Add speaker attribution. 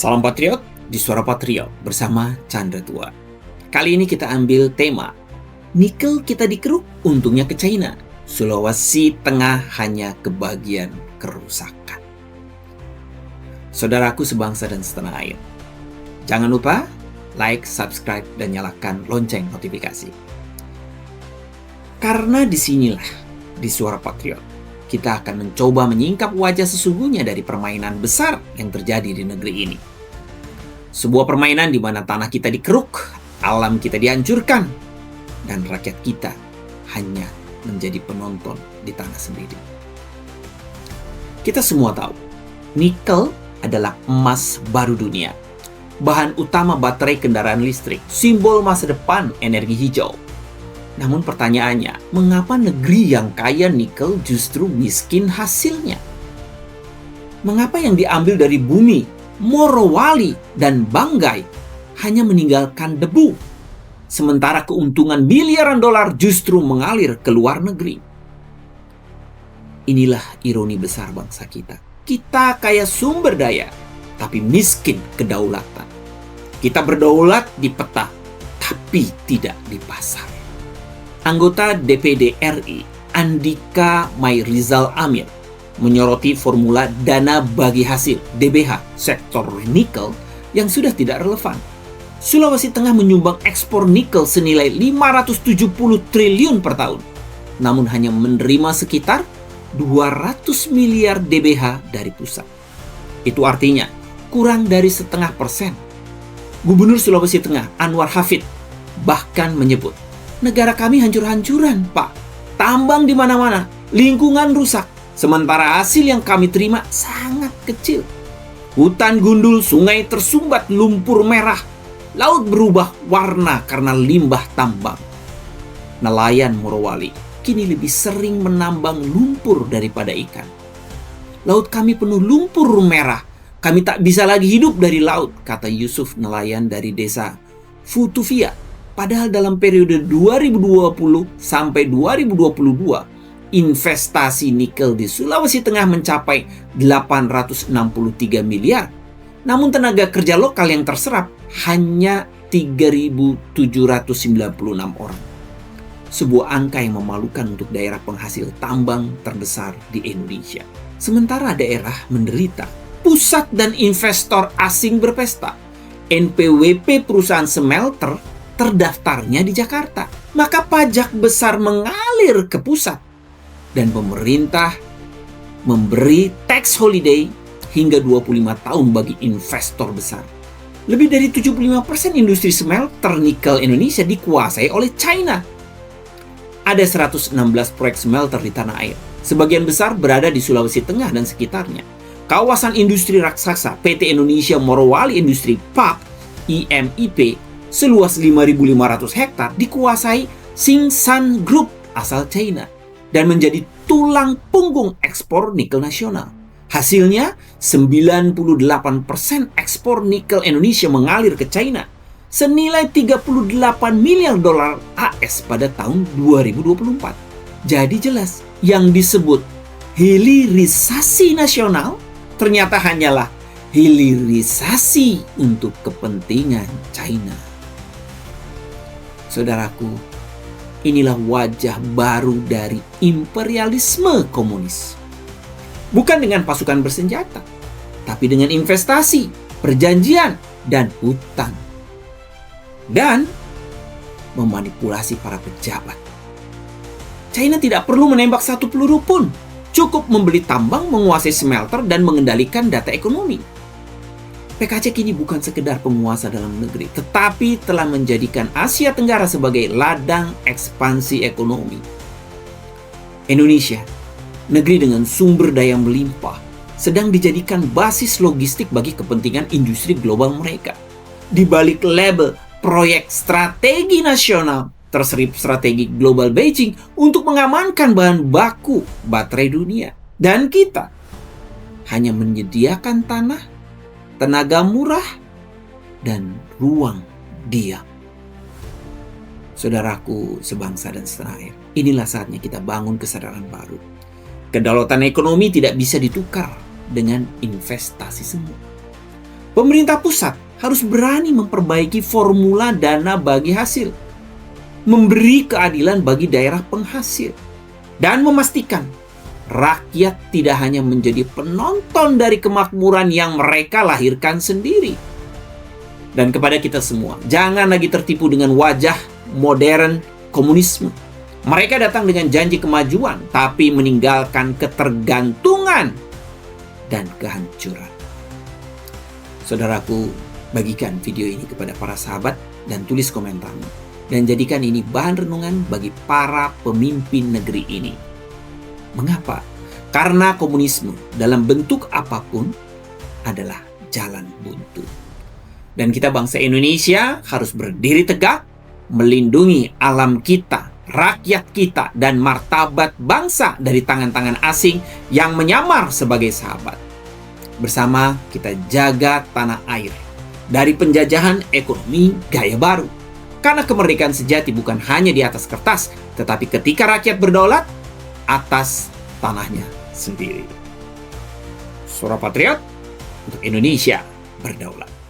Speaker 1: Salam Patriot di Suara Patriot bersama Chandra Tua. Kali ini kita ambil tema nikel kita dikeruk, untungnya ke China. Sulawesi Tengah hanya kebagian kerusakan. Saudaraku sebangsa dan setanah air, jangan lupa like, subscribe, dan nyalakan lonceng notifikasi. Karena disinilah di Suara Patriot kita akan mencoba menyingkap wajah sesungguhnya dari permainan besar yang terjadi di negeri ini. Sebuah permainan di mana tanah kita dikeruk, alam kita dihancurkan, dan rakyat kita hanya menjadi penonton di tanah sendiri. Kita semua tahu, nikel adalah emas baru dunia, bahan utama baterai kendaraan listrik, simbol masa depan energi hijau. Namun pertanyaannya, mengapa negeri yang kaya nikel justru miskin hasilnya? Mengapa yang diambil dari bumi, Morowali, dan Banggai hanya meninggalkan debu, sementara keuntungan miliaran dolar justru mengalir ke luar negeri? Inilah ironi besar bangsa kita. Kita kaya sumber daya, tapi miskin kedaulatan. Kita berdaulat di peta, tapi tidak di pasar. Anggota DPD RI, Andika Mairizal Amir, menyoroti formula dana bagi hasil (DBH) sektor nikel yang sudah tidak relevan. Sulawesi Tengah menyumbang ekspor nikel senilai 570 triliun per tahun, namun hanya menerima sekitar 200 miliar DBH dari pusat. Itu artinya kurang dari 0,5%. Gubernur Sulawesi Tengah, Anwar Hafid, bahkan menyebut, negara kami hancur-hancuran, Pak. Tambang di mana-mana, lingkungan rusak. Sementara hasil yang kami terima sangat kecil. Hutan gundul, sungai tersumbat lumpur merah. Laut berubah warna karena limbah tambang. Nelayan Morowali kini lebih sering menambang lumpur daripada ikan. Laut kami penuh lumpur merah. Kami tak bisa lagi hidup dari laut, kata Yusuf, nelayan dari desa Futuvia. Padahal dalam periode 2020 sampai 2022, investasi nikel di Sulawesi Tengah mencapai 863 miliar. Namun tenaga kerja lokal yang terserap hanya 3.796 orang. Sebuah angka yang memalukan untuk daerah penghasil tambang terbesar di Indonesia. Sementara daerah menderita, pusat dan investor asing berpesta. NPWP perusahaan smelter terdaftarnya di Jakarta, maka pajak besar mengalir ke pusat, dan pemerintah memberi tax holiday hingga 25 tahun bagi investor besar. Lebih dari 75% industri smelter nikel Indonesia dikuasai oleh China. Ada 116 proyek smelter di tanah air, sebagian besar berada di Sulawesi Tengah dan sekitarnya. Kawasan industri raksasa PT Indonesia Morowali Industri PAP (IMIP) seluas 5.500 hektar dikuasai Tsingshan Group asal China dan menjadi tulang punggung ekspor nikel nasional. Hasilnya, 98% ekspor nikel Indonesia mengalir ke China senilai 38 miliar dolar AS pada tahun 2024. Jadi jelas, yang disebut hilirisasi nasional ternyata hanyalah hilirisasi untuk kepentingan China. Saudaraku, inilah wajah baru dari imperialisme komunis. Bukan dengan pasukan bersenjata, tapi dengan investasi, perjanjian, dan hutang. Dan memanipulasi para pejabat. China tidak perlu menembak satu peluru pun. Cukup membeli tambang, menguasai smelter, dan mengendalikan data ekonomi. PKC kini bukan sekedar penguasa dalam negeri, tetapi telah menjadikan Asia Tenggara sebagai ladang ekspansi ekonomi. Indonesia, negeri dengan sumber daya melimpah, sedang dijadikan basis logistik bagi kepentingan industri global mereka. Di balik label proyek strategi nasional, terselip strategi global Beijing untuk mengamankan bahan baku baterai dunia. Dan kita hanya menyediakan tanah, tenaga murah, dan ruang diam. Saudaraku sebangsa dan setanah air, inilah saatnya kita bangun kesadaran baru. Kedaulatan ekonomi tidak bisa ditukar dengan investasi semu. Pemerintah pusat harus berani memperbaiki formula dana bagi hasil, memberi keadilan bagi daerah penghasil, dan memastikan rakyat tidak hanya menjadi penonton dari kemakmuran yang mereka lahirkan sendiri. Dan kepada kita semua, jangan lagi tertipu dengan wajah modern komunisme. Mereka datang dengan janji kemajuan, tapi meninggalkan ketergantungan dan kehancuran. Saudaraku, bagikan video ini kepada para sahabat dan tulis komentarmu. Dan jadikan ini bahan renungan bagi para pemimpin negeri ini. Mengapa? Karena komunisme dalam bentuk apapun adalah jalan buntu. Dan kita bangsa Indonesia harus berdiri tegak, melindungi alam kita, rakyat kita, dan martabat bangsa dari tangan-tangan asing yang menyamar sebagai sahabat. Bersama kita jaga tanah air dari penjajahan ekonomi gaya baru. Karena kemerdekaan sejati bukan hanya di atas kertas, tetapi ketika rakyat berdaulat atas tanahnya sendiri. Suara Patriot untuk Indonesia berdaulat.